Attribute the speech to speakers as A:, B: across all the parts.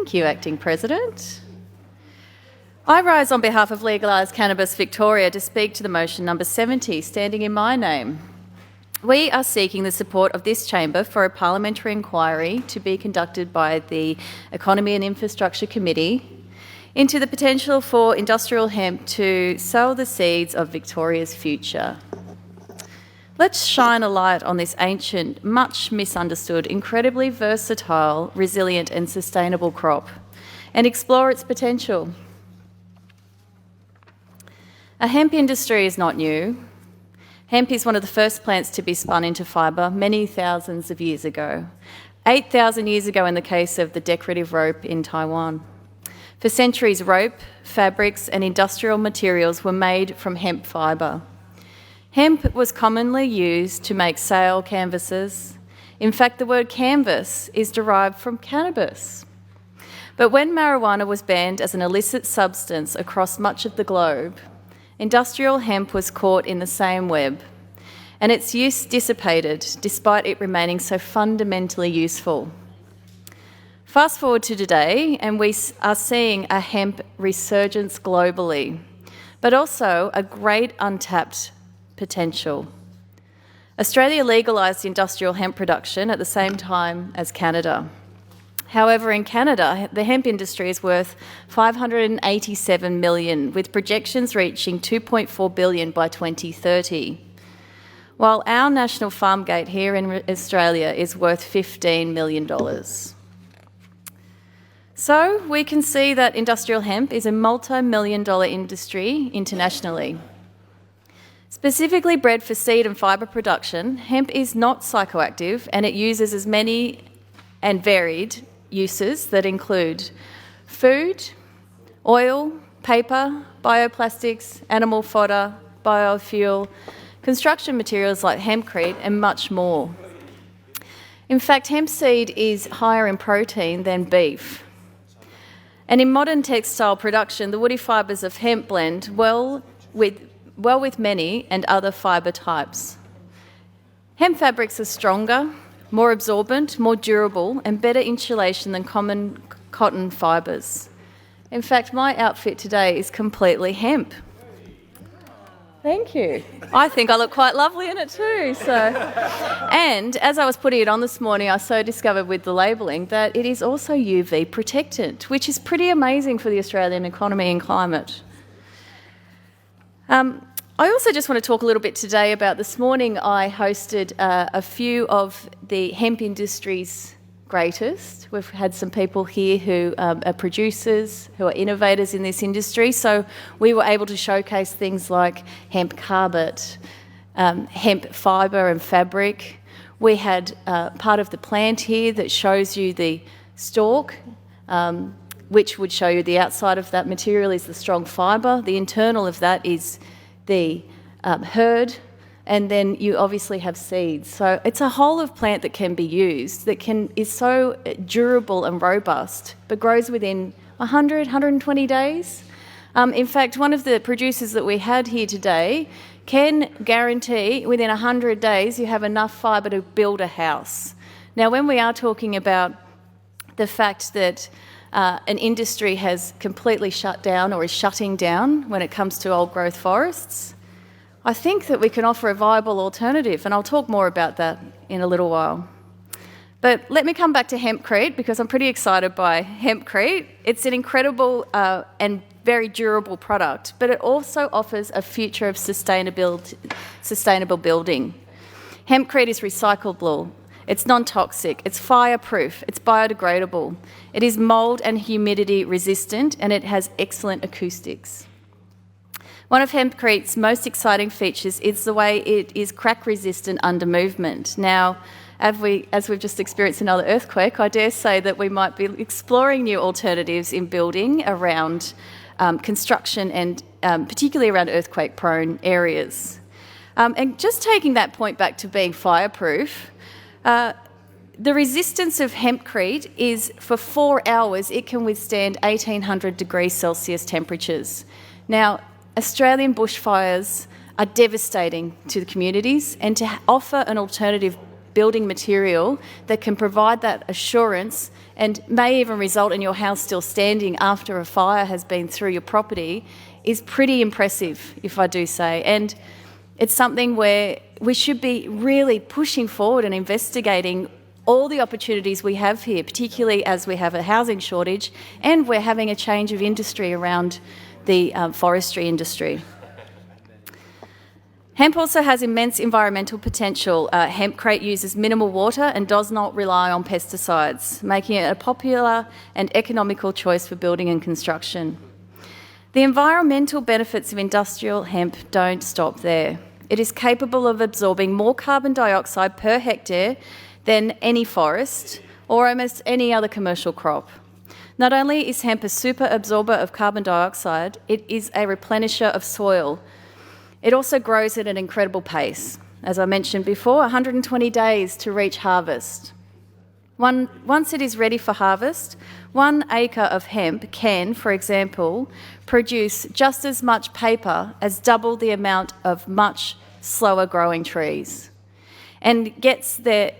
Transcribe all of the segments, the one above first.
A: Thank you, Acting President. I rise on behalf of Legalise Cannabis Victoria to speak to the motion number 70, standing in my name. We are seeking the support of this chamber for a parliamentary inquiry to be conducted by the Economy and Infrastructure Committee into the potential for industrial hemp to sow the seeds of Victoria's future. Let's shine a light on this ancient, much misunderstood, incredibly versatile, resilient and sustainable crop and explore its potential. A hemp industry is not new. Hemp is one of the first plants to be spun into fibre many thousands of years ago. 8,000 years ago in the case of the decorative rope in Taiwan. For centuries, rope, fabrics and industrial materials were made from hemp fibre. Hemp was commonly used to make sail canvases. In fact, the word canvas is derived from cannabis. But when marijuana was banned as an illicit substance across much of the globe, industrial hemp was caught in the same web, and its use dissipated despite it remaining so fundamentally useful. Fast forward to today, and we are seeing a hemp resurgence globally, but also a great untapped potential. Australia legalised industrial hemp production at the same time as Canada. However, in Canada, the hemp industry is worth $587 million, with projections reaching $2.4 billion by 2030, while our national farm gate here in Australia is worth $15 million. So we can see that industrial hemp is a multi-million-dollar industry internationally. Specifically bred for seed and fibre production, hemp is not psychoactive and it uses as many and varied uses that include food, oil, paper, bioplastics, animal fodder, biofuel, construction materials like hempcrete and much more. In fact, hemp seed is higher in protein than beef. And in modern textile production, the woody fibres of hemp blend well with many and other fibre types. Hemp fabrics are stronger, more absorbent, more durable and better insulation than common cotton fibres. In fact, my outfit today is completely hemp. Thank you. I think I look quite lovely in it too. And as I was putting it on this morning, I so discovered with the labelling that it is also UV protectant, which is pretty amazing for the Australian economy and climate. I also just want to talk a little bit today about this morning I hosted a few of the hemp industry's greatest. We've had some people here who are producers, who are innovators in this industry, so we were able to showcase things like hemp carpet, hemp fibre and fabric. We had part of the plant here that shows you the stalk, which would show you the outside of that material is the strong fibre, the internal of that is the hurd, and then you obviously have seeds. So it's a whole of plant that can be used, that is so durable and robust, but grows within 100, 120 days. In fact, one of the producers that we had here today can guarantee within 100 days you have enough fibre to build a house. Now, when we are talking about the fact that an industry has completely shut down or is shutting down when it comes to old growth forests, I think that we can offer a viable alternative, and I'll talk more about that in a little while. But let me come back to hempcrete because I'm pretty excited by hempcrete. It's an incredible and very durable product, but it also offers a future of sustainable building. Hempcrete is recyclable, it's non-toxic, it's fireproof, it's biodegradable, it is mould and humidity resistant, and it has excellent acoustics. One of hempcrete's most exciting features is the way it is crack resistant under movement. Now, as we've just experienced another earthquake, I dare say that we might be exploring new alternatives in building around construction and particularly around earthquake-prone areas. And just taking that point back to being fireproof, the resistance of hempcrete is for 4 hours, it can withstand 1800 degrees Celsius temperatures. Now, Australian bushfires are devastating to the communities, and to offer an alternative building material that can provide that assurance and may even result in your house still standing after a fire has been through your property is pretty impressive, if I do say. And it's something where we should be really pushing forward and investigating all the opportunities we have here, particularly as we have a housing shortage and we're having a change of industry around the forestry industry. Hemp also has immense environmental potential. Hempcrete uses minimal water and does not rely on pesticides, making it a popular and economical choice for building and construction. The environmental benefits of industrial hemp don't stop there. It is capable of absorbing more carbon dioxide per hectare than any forest or almost any other commercial crop. Not only is hemp a super absorber of carbon dioxide, it is a replenisher of soil. It also grows at an incredible pace. As I mentioned before, 120 days to reach harvest. Once it is ready for harvest, 1 acre of hemp can, for example, produce just as much paper as double the amount of much slower growing trees, and gets there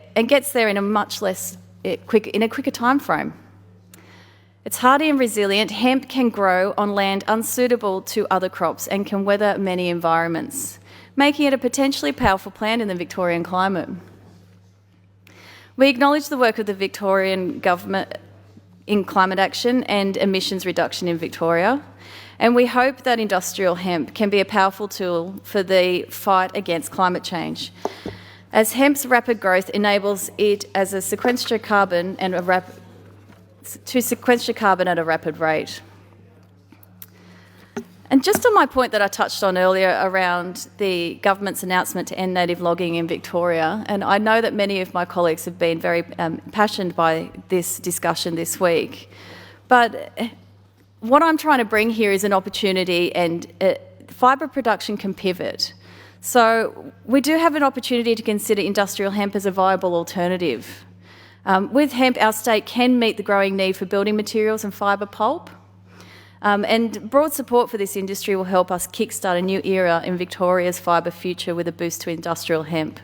A: in a much less quicker time frame. It's hardy and resilient. Hemp can grow on land unsuitable to other crops and can weather many environments, making it a potentially powerful plant in the Victorian climate. We acknowledge the work of the Victorian government in climate action and emissions reduction in Victoria, and we hope that industrial hemp can be a powerful tool for the fight against climate change, as hemp's rapid growth enables it as a sequester carbon to sequester carbon at a rapid rate. And just on my point that I touched on earlier around the government's announcement to end native logging in Victoria, and I know that many of my colleagues have been very passionate by this discussion this week, but what I'm trying to bring here is an opportunity, and fibre production can pivot. So we do have an opportunity to consider industrial hemp as a viable alternative. With hemp, our state can meet the growing need for building materials and fibre pulp. And broad support for this industry will help us kickstart a new era in Victoria's fibre future with a boost to industrial hemp.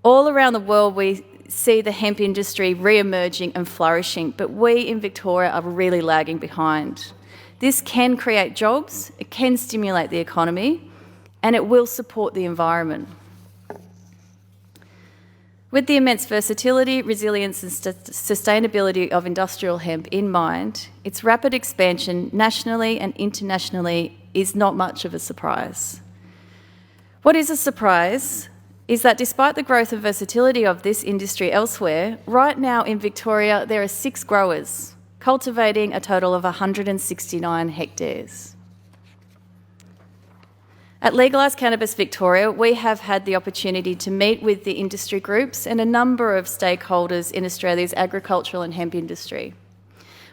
A: All around the world, we see the hemp industry re-emerging and flourishing, but we in Victoria are really lagging behind. This can create jobs, it can stimulate the economy, and it will support the environment. With the immense versatility, resilience and sustainability of industrial hemp in mind, its rapid expansion nationally and internationally is not much of a surprise. What is a surprise is that despite the growth and versatility of this industry elsewhere, right now in Victoria there are 6 growers cultivating a total of 169 hectares. At Legalise Cannabis Victoria, we have had the opportunity to meet with the industry groups and a number of stakeholders in Australia's agricultural and hemp industry.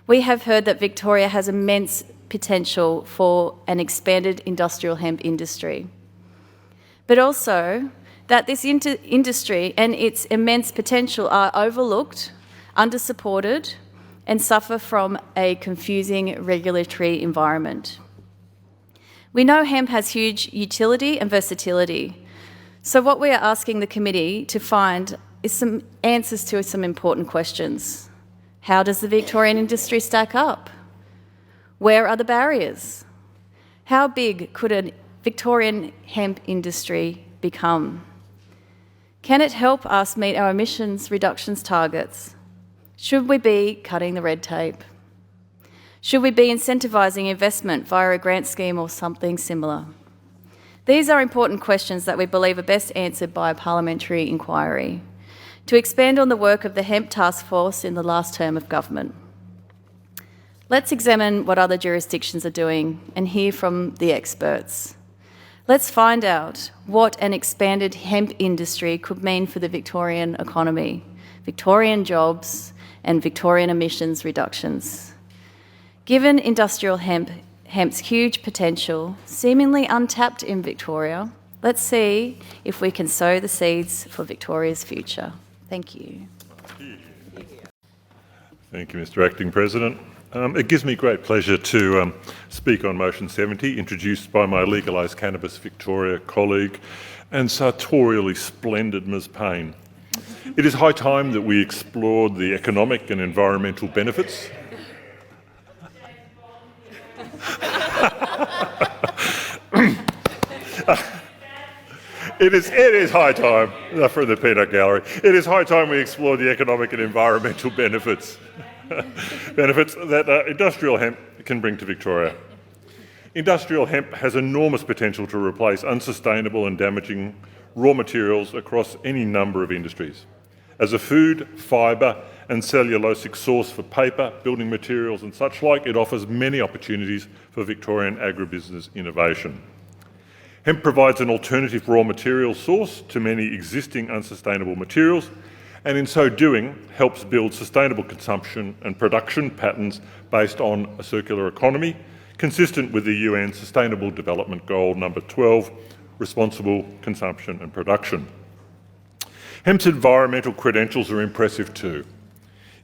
A: We have heard that Victoria has immense potential for an expanded industrial hemp industry, but also that this industry and its immense potential are overlooked, under-supported, and suffer from a confusing regulatory environment. We know hemp has huge utility and versatility, so what we are asking the committee to find is some answers to some important questions. How does the Victorian industry stack up? Where are the barriers? How big could a Victorian hemp industry become? Can it help us meet our emissions reductions targets? Should we be cutting the red tape? Should we be incentivising investment via a grant scheme or something similar? These are important questions that we believe are best answered by a parliamentary inquiry to expand on the work of the Hemp Task Force in the last term of government. Let's examine what other jurisdictions are doing and hear from the experts. Let's find out what an expanded hemp industry could mean for the Victorian economy, Victorian jobs and Victorian emissions reductions. Given industrial hemp's huge potential, seemingly untapped in Victoria, let's see if we can sow the seeds for Victoria's future. Thank you.
B: Thank you, Mr. Acting President. It gives me great pleasure to speak on Motion 70, introduced by my Legalise Cannabis Victoria colleague and sartorially splendid Ms. Payne. It is high time that we explored the economic and environmental benefits. It is high time, from the peanut gallery, it is high time we explore the economic and environmental benefits that industrial hemp can bring to Victoria. Industrial hemp has enormous potential to replace unsustainable and damaging raw materials across any number of industries. As a food, fibre and cellulosic source for paper, building materials and such like, it offers many opportunities for Victorian agribusiness innovation. Hemp provides an alternative raw material source to many existing unsustainable materials, and in so doing helps build sustainable consumption and production patterns based on a circular economy, consistent with the UN Sustainable Development Goal number 12, responsible consumption and production. Hemp's environmental credentials are impressive too.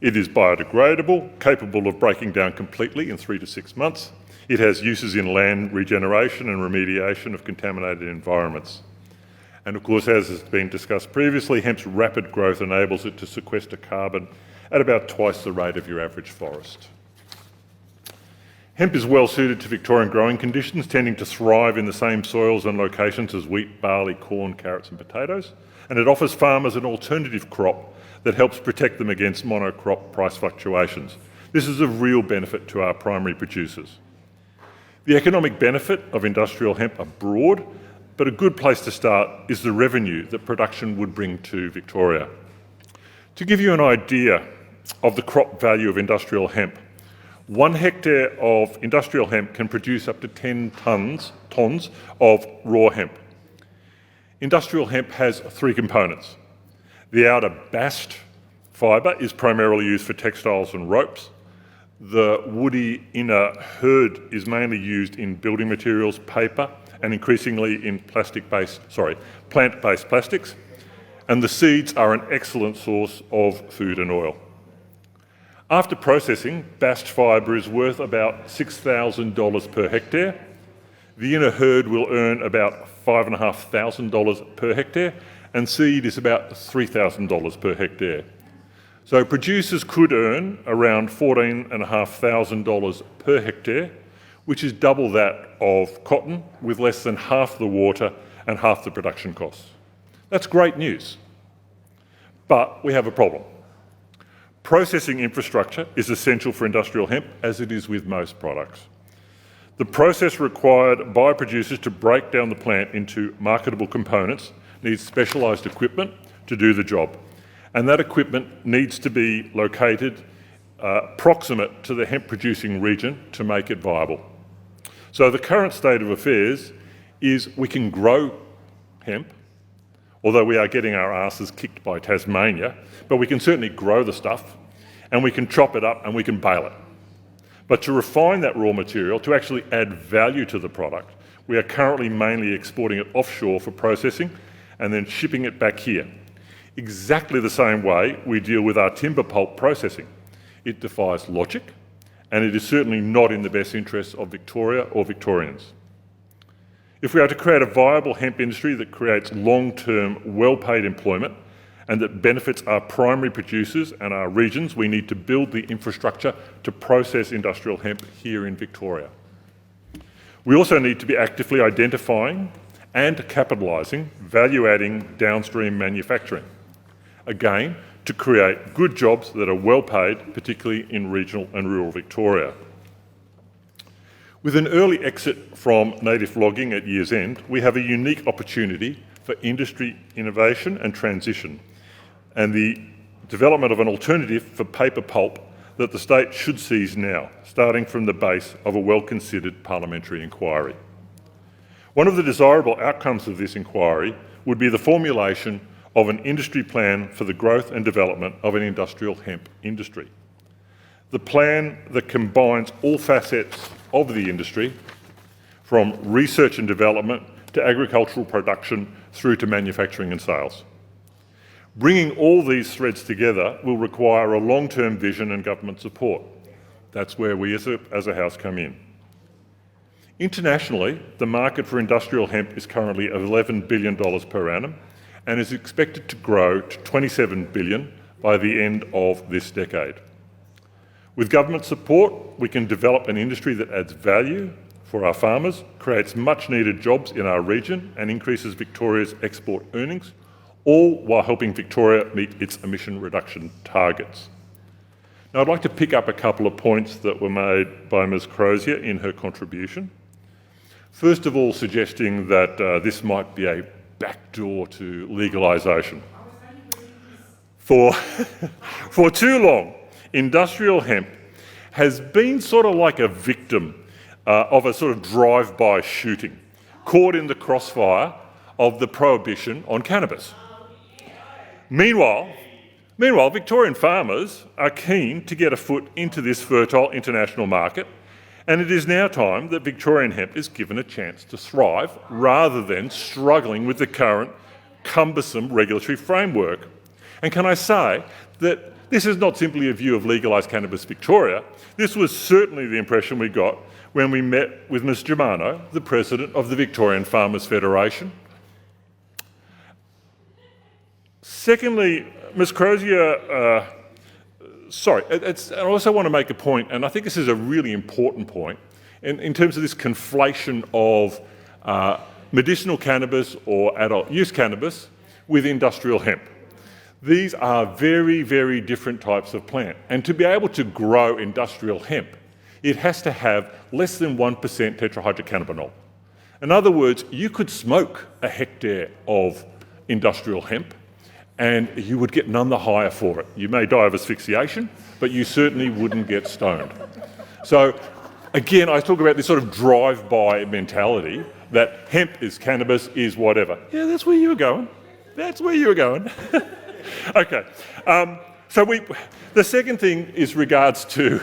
B: It is biodegradable, capable of breaking down completely in 3 to 6 months. It has uses in land regeneration and remediation of contaminated environments. And of course, as has been discussed previously, hemp's rapid growth enables it to sequester carbon at about twice the rate of your average forest. Hemp is well suited to Victorian growing conditions, tending to thrive in the same soils and locations as wheat, barley, corn, carrots and potatoes, and it offers farmers an alternative crop that helps protect them against monocrop price fluctuations. This is of real benefit to our primary producers. The economic benefit of industrial hemp are broad, but a good place to start is the revenue that production would bring to Victoria. To give you an idea of the crop value of industrial hemp, 1 hectare of industrial hemp can produce up to 10 tonnes of raw hemp. Industrial hemp has 3 components. The outer bast fibre is primarily used for textiles and ropes. The woody inner hurd is mainly used in building materials, paper, and increasingly in plant-based plastics. And the seeds are an excellent source of food and oil. After processing, bast fibre is worth about $6,000 per hectare. The inner hurd will earn about $5,500 per hectare, and seed is about $3,000 per hectare. So producers could earn around $14,500 per hectare, which is double that of cotton, with less than half the water and half the production costs. That's great news. But we have a problem. Processing infrastructure is essential for industrial hemp, as it is with most products. The process required by producers to break down the plant into marketable components needs specialised equipment to do the job, and that equipment needs to be located proximate to the hemp-producing region to make it viable. So the current state of affairs is we can grow hemp, although we are getting our asses kicked by Tasmania, but we can certainly grow the stuff, and we can chop it up and we can bale it. But to refine that raw material, to actually add value to the product, we are currently mainly exporting it offshore for processing and then shipping it back here. Exactly the same way we deal with our timber pulp processing. It defies logic, and it is certainly not in the best interests of Victoria or Victorians. If we are to create a viable hemp industry that creates long-term, well-paid employment and that benefits our primary producers and our regions, we need to build the infrastructure to process industrial hemp here in Victoria. We also need to be actively identifying and capitalising value-adding downstream manufacturing, again, to create good jobs that are well paid, particularly in regional and rural Victoria. With an early exit from native logging at year's end, we have a unique opportunity for industry innovation and transition, and the development of an alternative for paper pulp that the state should seize now, starting from the base of a well-considered parliamentary inquiry. One of the desirable outcomes of this inquiry would be the formulation of an industry plan for the growth and development of an industrial hemp industry. The plan that combines all facets of the industry, from research and development to agricultural production through to manufacturing and sales. Bringing all these threads together will require a long-term vision and government support. That's where we as a House come in. Internationally, the market for industrial hemp is currently $11 billion per annum, and is expected to grow to $27 billion by the end of this decade. With government support, we can develop an industry that adds value for our farmers, creates much-needed jobs in our region and increases Victoria's export earnings, all while helping Victoria meet its emission reduction targets. Now, I'd like to pick up a couple of points that were made by Ms Crozier in her contribution. First of all, suggesting that this might be a backdoor to legalisation. For too long, industrial hemp has been sort of like a victim of a sort of drive-by shooting, caught in the crossfire of the prohibition on cannabis. Meanwhile, Victorian farmers are keen to get a foot into this fertile international market, and it is now time that Victorian hemp is given a chance to thrive rather than struggling with the current cumbersome regulatory framework. And can I say that this is not simply a view of Legalise Cannabis Victoria. This was certainly the impression we got when we met with Ms Germano, the President of the Victorian Farmers Federation. Secondly, Ms Crozier, I also want to make a point, and I think this is a really important point, in terms of this conflation of medicinal cannabis or adult use cannabis with industrial hemp. These are very, very different types of plant, and to be able to grow industrial hemp, it has to have less than 1% tetrahydrocannabinol. In other words, you could smoke a hectare of industrial hemp and you would get none the higher for it. You may die of asphyxiation, but you certainly wouldn't get stoned. So again, I talk about this sort of drive-by mentality that hemp is cannabis, is whatever. Yeah, that's where you were going. That's where you were going. Okay. The second thing is with regards to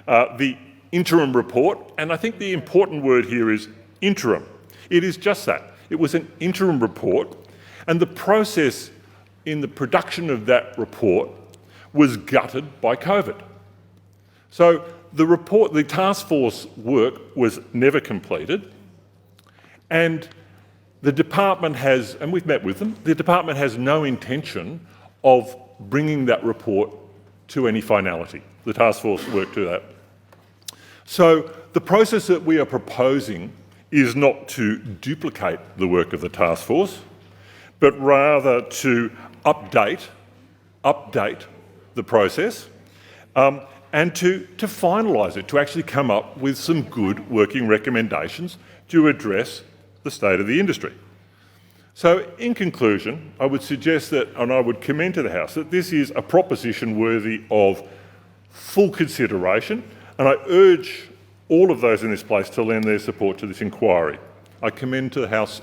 B: the interim report, and I think the important word here is interim. It is just that. It was an interim report, and the process in the production of that report was gutted by COVID. So the task force work was never completed, and the department has, and we've met with them, the department has no intention of bringing that report to any finality. The task force worked to that. So the process that we are proposing is not to duplicate the work of the task force, but rather to update the process and to finalise it, to actually come up with some good working recommendations to address the state of the industry. So in conclusion, I would suggest that, and I would commend to the House, that this is a proposition worthy of full consideration, and I urge all of those in this place to lend their support to this inquiry. I commend to the House,